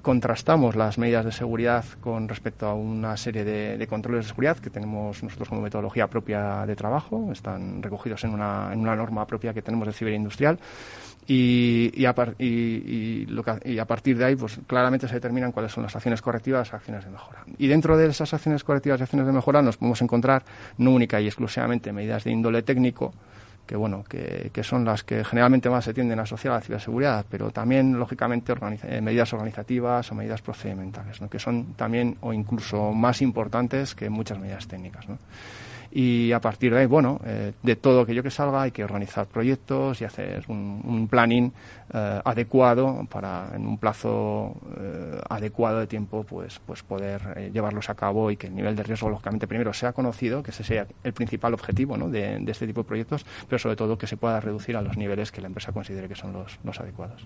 contrastamos las medidas de seguridad con respecto a una serie de controles de seguridad que tenemos nosotros como metodología propia de trabajo, están recogidos en una norma propia que tenemos de ciberindustrial. Y a partir de ahí, pues claramente se determinan cuáles son las acciones correctivas, acciones de mejora. Y dentro de esas acciones correctivas y acciones de mejora nos podemos encontrar no única y exclusivamente medidas de índole técnico, que son las que generalmente más se tienden a asociar a la ciberseguridad, pero también, lógicamente, medidas organizativas o medidas procedimentales, ¿no?, que son también o incluso más importantes que muchas medidas técnicas, ¿no? Y a partir de ahí, de todo aquello que salga hay que organizar proyectos y hacer un planning adecuado para, en un plazo adecuado de tiempo, pues poder llevarlos a cabo y que el nivel de riesgo, lógicamente, primero sea conocido, que ese sea el principal objetivo, ¿no?, de este tipo de proyectos, pero sobre todo que se pueda reducir a los niveles que la empresa considere que son los adecuados.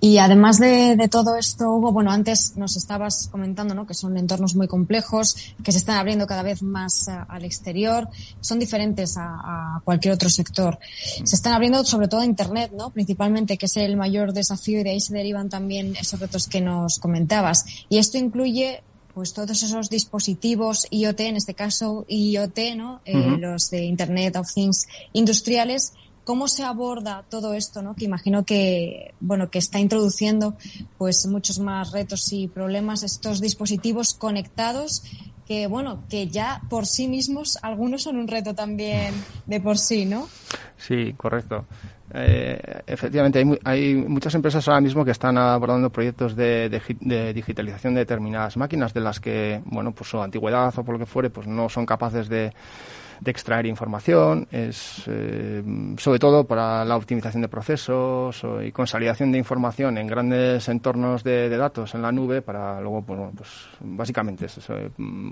Y además de todo esto, Hugo, antes nos estabas comentando, ¿no?, que son entornos muy complejos, que se están abriendo cada vez más al exterior, son diferentes a cualquier otro sector. Se están abriendo sobre todo a Internet, ¿no?, principalmente, que es el mayor desafío, y de ahí se derivan también esos retos que nos comentabas. Y esto incluye pues todos esos dispositivos IoT, en este caso IoT, ¿no?, los de Internet of Things industriales. ¿Cómo se aborda todo esto, ¿no?, que imagino que está introduciendo pues muchos más retos y problemas, estos dispositivos conectados que ya por sí mismos algunos son un reto también de por sí, ¿no? Sí, correcto. Efectivamente, hay muchas empresas ahora mismo que están abordando proyectos de digitalización de determinadas máquinas, de las que, por su antigüedad o por lo que fuere, pues no son capaces de extraer información, es sobre todo para la optimización de procesos y consolidación de información en grandes entornos de datos en la nube, para luego, pues básicamente es eso,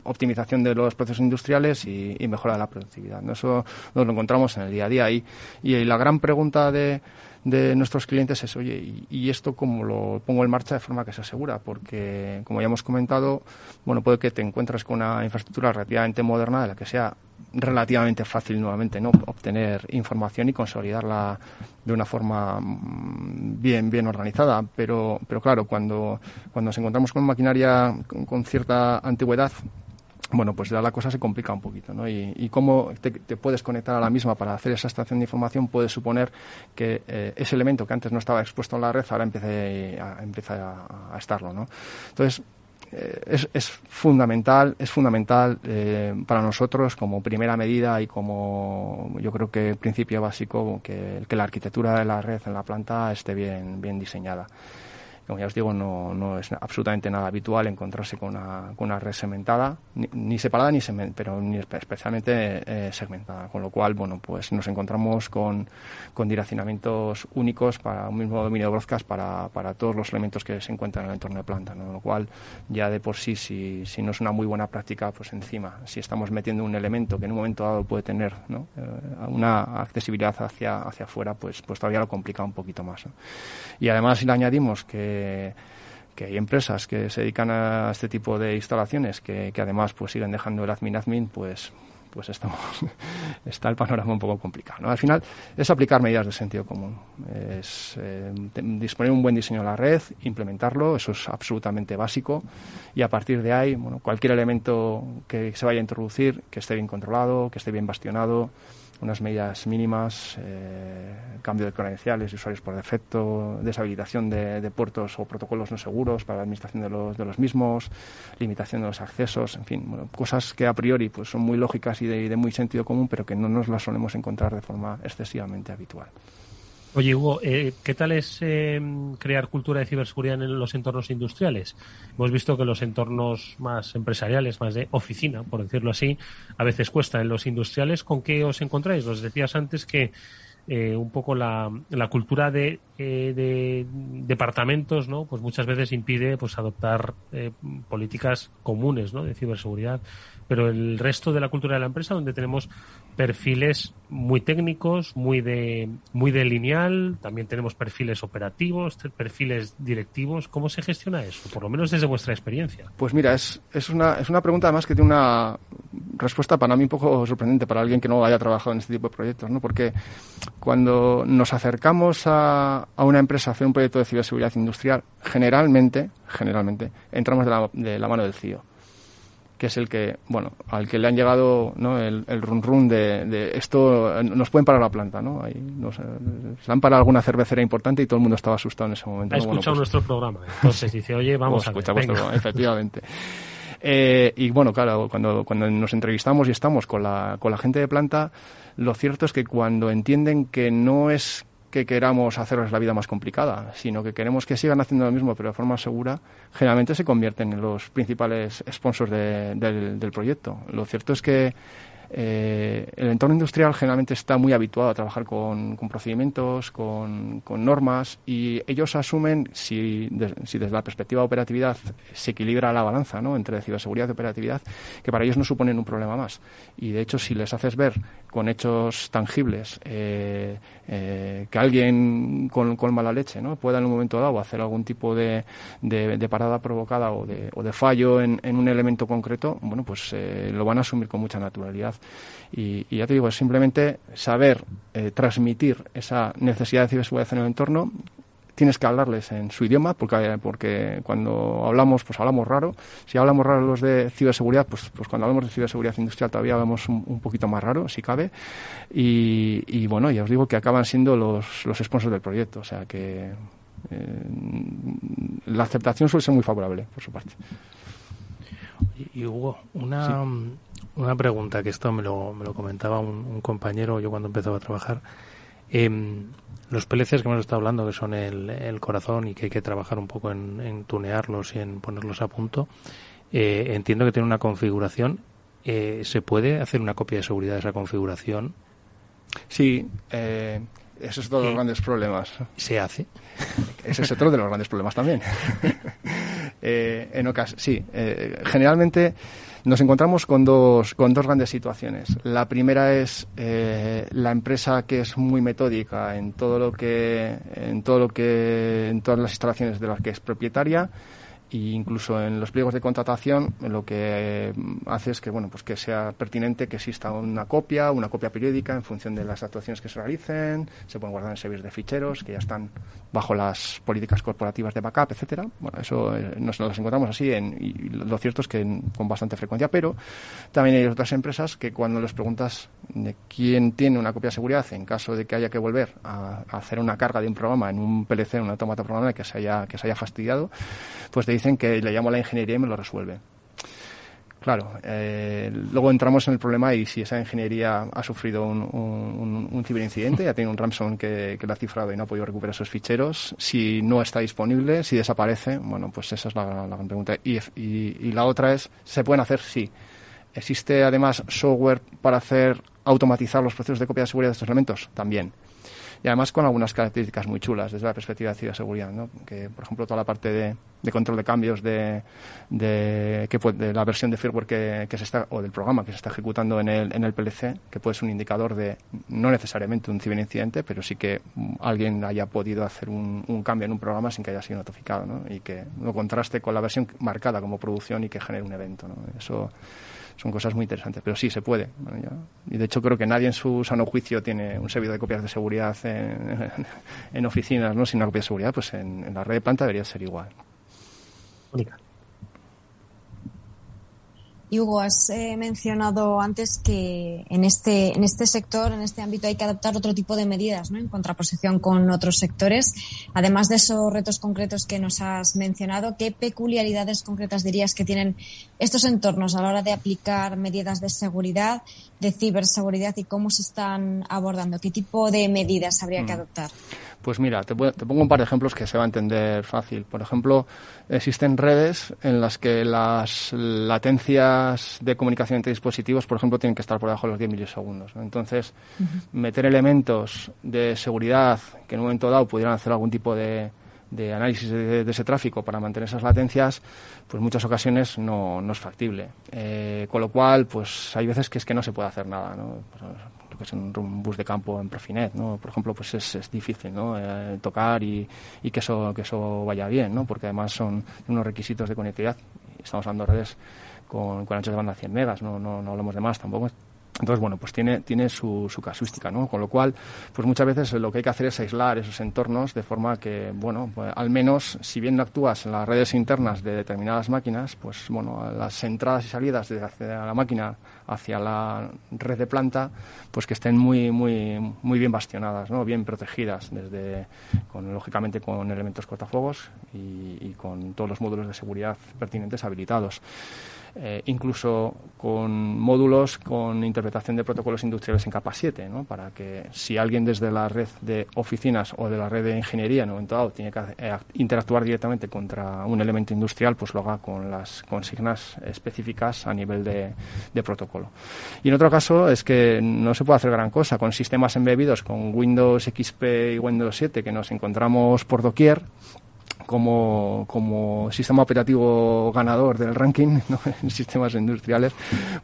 optimización de los procesos industriales y mejora de la productividad, ¿no? Eso nos lo encontramos en el día a día y la gran pregunta de de nuestros clientes es, oye, ¿y esto cómo lo pongo en marcha de forma que sea segura? Porque, como ya hemos comentado, bueno, puede que te encuentres con una infraestructura relativamente moderna de la que sea relativamente fácil nuevamente, ¿no?, obtener información y consolidarla de una forma bien organizada, pero claro, cuando nos encontramos con maquinaria con cierta antigüedad, bueno, pues ya la cosa se complica un poquito, ¿no? Y cómo te puedes conectar a la misma para hacer esa extracción de información puede suponer que ese elemento que antes no estaba expuesto en la red ahora empiece a estarlo, ¿no? Entonces, es fundamental para nosotros como primera medida y como yo creo que principio básico que la arquitectura de la red en la planta esté bien diseñada. Como ya os digo, no es absolutamente nada habitual encontrarse con una red segmentada, ni separada pero ni especialmente segmentada, con lo cual, bueno, pues nos encontramos con direccionamientos únicos para un mismo dominio de broadcast para todos los elementos que se encuentran en el entorno de planta, ¿no? Lo cual ya de por sí, si no es una muy buena práctica, pues encima, si estamos metiendo un elemento que en un momento dado puede tener, ¿no?, una accesibilidad hacia afuera, pues todavía lo complica un poquito más, ¿no? Y además, si le añadimos que hay empresas que se dedican a este tipo de instalaciones que además pues siguen dejando el admin, pues está el panorama un poco complicado, ¿no? Al final es aplicar medidas de sentido común, es disponer un buen diseño de la red, implementarlo, eso es absolutamente básico, y a partir de ahí, bueno, cualquier elemento que se vaya a introducir, que esté bien controlado, que esté bien bastionado, unas medidas mínimas, cambio de credenciales y usuarios por defecto, deshabilitación de puertos o protocolos no seguros para la administración de los mismos, limitación de los accesos, en fin, bueno, cosas que a priori pues son muy lógicas y de muy sentido común, pero que no nos las solemos encontrar de forma excesivamente habitual. Oye, Hugo, ¿qué tal es crear cultura de ciberseguridad en los entornos industriales? Hemos visto que los entornos más empresariales, más de oficina, por decirlo así, a veces cuesta. En los industriales, ¿con qué os encontráis? Nos decías antes que un poco la cultura de departamentos, ¿no?, pues muchas veces impide pues adoptar políticas comunes, ¿no?, de ciberseguridad. Pero el resto de la cultura de la empresa, donde tenemos perfiles muy técnicos, muy de lineal, también tenemos perfiles operativos, perfiles directivos. ¿Cómo se gestiona eso? Por lo menos desde vuestra experiencia. Pues mira, es una pregunta además que tiene una respuesta para mí un poco sorprendente para alguien que no haya trabajado en este tipo de proyectos, ¿no? Porque cuando nos acercamos a una empresa a hacer un proyecto de ciberseguridad industrial, generalmente entramos de la mano del CIO, que es el que, bueno, al que le han llegado, ¿no?, el run de esto, nos pueden parar la planta, ¿no? Ahí se han parado alguna cervecera importante y todo el mundo estaba asustado en ese momento. Ha escuchado nuestro programa, entonces dice, oye, vamos a ver, venga. Programa, efectivamente. Y bueno, claro, cuando nos entrevistamos y estamos con la gente de planta, lo cierto es que cuando entienden que no es que queramos hacerles la vida más complicada, sino que queremos que sigan haciendo lo mismo pero de forma segura, generalmente se convierten en los principales sponsors del proyecto. Lo cierto es que el entorno industrial generalmente está muy habituado a trabajar con procedimientos, con normas, y ellos asumen, si desde la perspectiva de operatividad se equilibra la balanza, ¿no?, entre ciberseguridad y operatividad, que para ellos no suponen un problema más. Y de hecho, si les haces ver con hechos tangibles que alguien con mala leche, ¿no?, pueda en un momento dado hacer algún tipo de parada provocada o de fallo en un elemento concreto, bueno, pues lo van a asumir con mucha naturalidad. Y ya te digo, es simplemente saber transmitir esa necesidad de ciberseguridad en el entorno. Tienes que hablarles en su idioma, porque cuando hablamos, pues hablamos raro. Si hablamos raro los de ciberseguridad, pues cuando hablamos de ciberseguridad industrial todavía hablamos un poquito más raro, si cabe. Y bueno, ya os digo que acaban siendo los sponsors del proyecto. O sea que la aceptación suele ser muy favorable, por su parte. Y Hugo, una pregunta, que esto me lo comentaba un compañero yo cuando empezaba a trabajar. Los PLCs que hemos estado hablando, que son el corazón y que hay que trabajar un poco en tunearlos y en ponerlos a punto, entiendo que tiene una configuración. ¿Se puede hacer una copia de seguridad de esa configuración? Sí, ese es otro de los grandes problemas. ¿Se hace? Ese es otro de los grandes problemas también. Sí, generalmente Nos encontramos con dos grandes situaciones. La primera es la empresa que es muy metódica en todas las instalaciones de las que es propietaria, e incluso en los pliegos de contratación lo que hace es que pues que sea pertinente que exista una copia periódica en función de las actuaciones que se realicen. Se pueden guardar en servidores de ficheros que ya están bajo las políticas corporativas de backup, etcétera. Bueno, eso nos las encontramos así y lo cierto es que con bastante frecuencia, pero también hay otras empresas que cuando les preguntas de quién tiene una copia de seguridad en caso de que haya que volver a hacer una carga de un programa en un PLC, en un automata programable que se haya fastidiado, pues te dicen que le llamo a la ingeniería y me lo resuelve. Claro, luego entramos en el problema y si esa ingeniería ha sufrido un ciberincidente, ha tenido un ransomware que lo ha cifrado y no ha podido recuperar esos ficheros, si no está disponible, si desaparece, bueno, pues esa es la gran pregunta. Y la otra es, ¿se pueden hacer? Sí. ¿Existe además software para automatizar los procesos de copia de seguridad de estos elementos? También. Y además con algunas características muy chulas desde la perspectiva de ciberseguridad, ¿no? Que, por ejemplo, toda la parte de control de cambios de la versión de firmware que se está, o del programa que se está ejecutando en el PLC, que puede ser un indicador de, no necesariamente un ciberincidente, pero sí que alguien haya podido hacer un cambio en un programa sin que haya sido notificado, ¿no? Y que lo contraste con la versión marcada como producción y que genere un evento, ¿no? Eso son cosas muy interesantes, pero sí, se puede. Bueno, y de hecho creo que nadie en su sano juicio tiene un servidor de copias de seguridad en oficinas, ¿no? Sin una copia de seguridad, pues en la red de planta debería ser igual. Mónica. Y Hugo, has mencionado antes que en este sector, en este ámbito, hay que adoptar otro tipo de medidas, ¿no? En contraposición con otros sectores. Además de esos retos concretos que nos has mencionado, ¿qué peculiaridades concretas dirías que tienen estos entornos a la hora de aplicar medidas de seguridad, de ciberseguridad, y cómo se están abordando? ¿Qué tipo de medidas habría que adoptar? Pues mira, te pongo un par de ejemplos que se va a entender fácil. Por ejemplo, existen redes en las que las latencias de comunicación entre dispositivos, por ejemplo, tienen que estar por debajo de los 10 milisegundos, ¿no? Entonces, meter elementos de seguridad que en un momento dado pudieran hacer algún tipo de análisis de ese tráfico para mantener esas latencias, pues en muchas ocasiones no es factible. Con lo cual, pues hay veces que es que no se puede hacer nada, ¿no? Pues en un bus de campo en Profinet, ¿no? Por ejemplo, pues es difícil, ¿no? Tocar y que eso vaya bien, ¿no? Porque además son unos requisitos de conectividad. Estamos hablando de redes con anchos de banda 100 megas, no hablamos de más tampoco. Entonces, bueno, pues tiene su casuística, ¿no? Con lo cual, pues muchas veces lo que hay que hacer es aislar esos entornos de forma que, bueno, pues al menos, si bien no actúas en las redes internas de determinadas máquinas, pues, bueno, las entradas y salidas de la máquina hacia la red de planta, pues que estén muy bien bastionadas, ¿no? Bien protegidas, lógicamente con elementos cortafuegos y con todos los módulos de seguridad pertinentes habilitados. Incluso con módulos con interpretación de protocolos industriales en capa 7, ¿no? Para que si alguien desde la red de oficinas o de la red de ingeniería en un momento dado tiene que interactuar directamente contra un elemento industrial, pues lo haga con las consignas específicas a nivel de protocolo. Y en otro caso es que no se puede hacer gran cosa con sistemas embebidos con Windows XP y Windows 7 que nos encontramos por doquier, como sistema operativo ganador del ranking, ¿no? En sistemas industriales,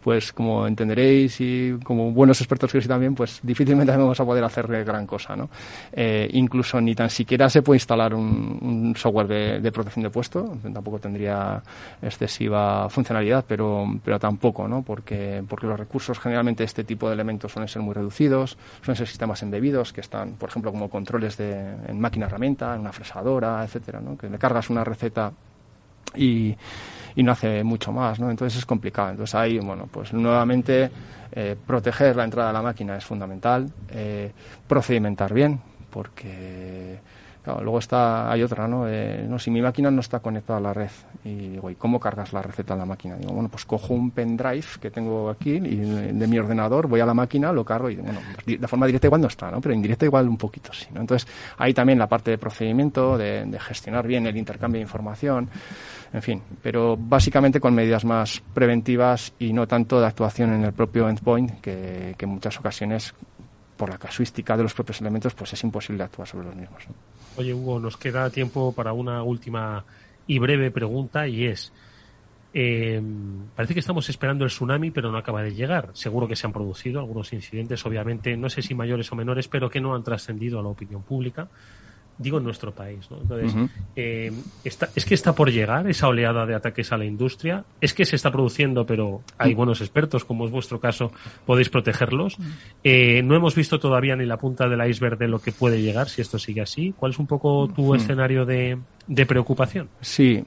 pues como entenderéis y como buenos expertos que sois también, pues difícilmente vamos a poder hacer gran cosa, ¿no? Incluso ni tan siquiera se puede instalar un software de protección de puesto, tampoco tendría excesiva funcionalidad, pero tampoco, ¿no? Porque los recursos generalmente de este tipo de elementos suelen ser muy reducidos, suelen ser sistemas embebidos que están, por ejemplo, como controles en máquina herramienta, en una fresadora, etcétera, ¿no? Que le cargas una receta y no hace mucho más, ¿no? Entonces es complicado. Entonces ahí, bueno, pues nuevamente proteger la entrada de la máquina es fundamental, procedimentar bien, porque claro, luego hay otra, ¿no? No, si mi máquina no está conectada a la red, y digo, ¿y cómo cargas la receta en la máquina? Digo, bueno, pues cojo un pendrive que tengo aquí y de mi ordenador, voy a la máquina, lo cargo y, bueno, de forma directa igual no está, ¿no? Pero indirecta igual un poquito sí, ¿no? Entonces, ahí también la parte de procedimiento, de gestionar bien el intercambio de información, en fin, pero básicamente con medidas más preventivas y no tanto de actuación en el propio endpoint, que en muchas ocasiones, por la casuística de los propios elementos, pues es imposible actuar sobre los mismos, ¿no? Oye, Hugo, nos queda tiempo para una última y breve pregunta, y es, parece que estamos esperando el tsunami, pero no acaba de llegar. Seguro que se han producido algunos incidentes, obviamente, no sé si mayores o menores, pero que no han trascendido a la opinión pública. Digo, en nuestro país, ¿no? Entonces, es que está por llegar esa oleada de ataques a la industria, es que se está produciendo, pero hay buenos expertos, como es vuestro caso, podéis protegerlos. No hemos visto todavía ni la punta del iceberg de lo que puede llegar si esto sigue así. ¿Cuál es un poco tu escenario de preocupación? Sí,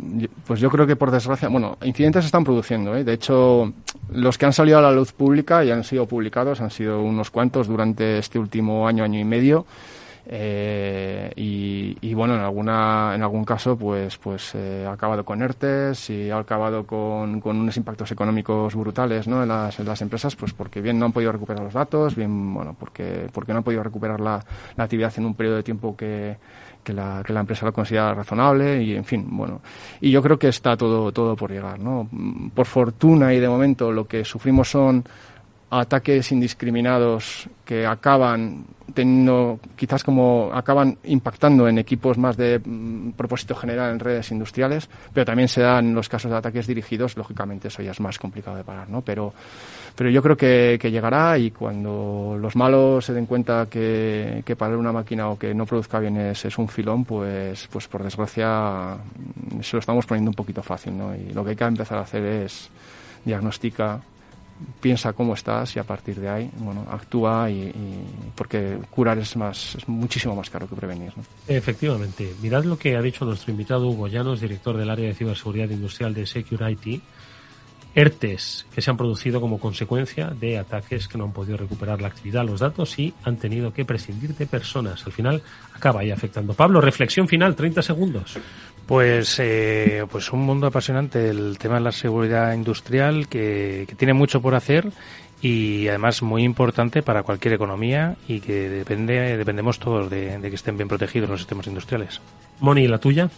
pues yo creo que por desgracia, bueno, incidentes se están produciendo, ¿eh? De hecho, los que han salido a la luz pública y han sido publicados han sido unos cuantos durante este último año y medio. Y bueno, en algún caso pues ha acabado con ERTEs y ha acabado con unos impactos económicos brutales, ¿no? en las empresas, pues porque bien no han podido recuperar los datos, bien porque no han podido recuperar la actividad en un periodo de tiempo que la empresa lo considera razonable, y en fin, bueno, y yo creo que está todo por llegar, ¿no? Por fortuna, y de momento lo que sufrimos son ataques indiscriminados que acaban teniendo, quizás como acaban impactando en equipos más de propósito general en redes industriales, pero también se dan los casos de ataques dirigidos. Lógicamente eso ya es más complicado de parar, ¿no? Pero yo creo que llegará, y cuando los malos se den cuenta que parar una máquina o que no produzca bien es un filón, pues por desgracia se lo estamos poniendo un poquito fácil, ¿no? Y lo que hay que empezar a hacer es diagnostica, piensa cómo estás, y a partir de ahí, bueno, actúa, y porque curar es muchísimo más caro que prevenir, ¿no? Efectivamente. Mirad lo que ha dicho nuestro invitado Hugo Llanos, director del área de ciberseguridad industrial de Security. ERTEs que se han producido como consecuencia de ataques que no han podido recuperar la actividad, los datos, y han tenido que prescindir de personas. Al final acaba ahí afectando. Pablo, reflexión final, 30 segundos. Pues un mundo apasionante, el tema de la seguridad industrial, que tiene mucho por hacer, y además muy importante para cualquier economía, y que dependemos todos de que estén bien protegidos los sistemas industriales. Moni, ¿la tuya?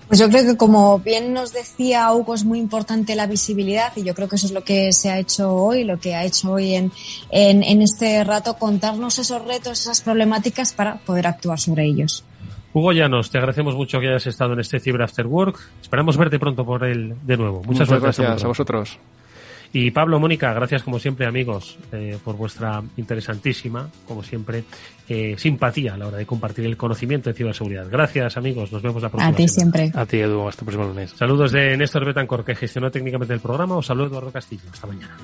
Pues yo creo que, como bien nos decía Hugo, es muy importante la visibilidad, y yo creo que eso es lo que se ha hecho hoy, lo que ha hecho hoy en este rato, contarnos esos retos, esas problemáticas para poder actuar sobre ellos. Hugo Llanos, te agradecemos mucho que hayas estado en este Cyber After Work. Esperamos verte pronto por él de nuevo. Muchas gracias a vosotros. Y Pablo, Mónica, gracias como siempre, amigos, por vuestra interesantísima, como siempre, simpatía a la hora de compartir el conocimiento de ciberseguridad. Gracias, amigos. Nos vemos la próxima semana. A ti semana. siempre. A ti, Edu. Hasta el próximo lunes. Saludos de Néstor Betancor, que gestionó técnicamente el programa. Os saludo, Eduardo Castillo. Hasta mañana.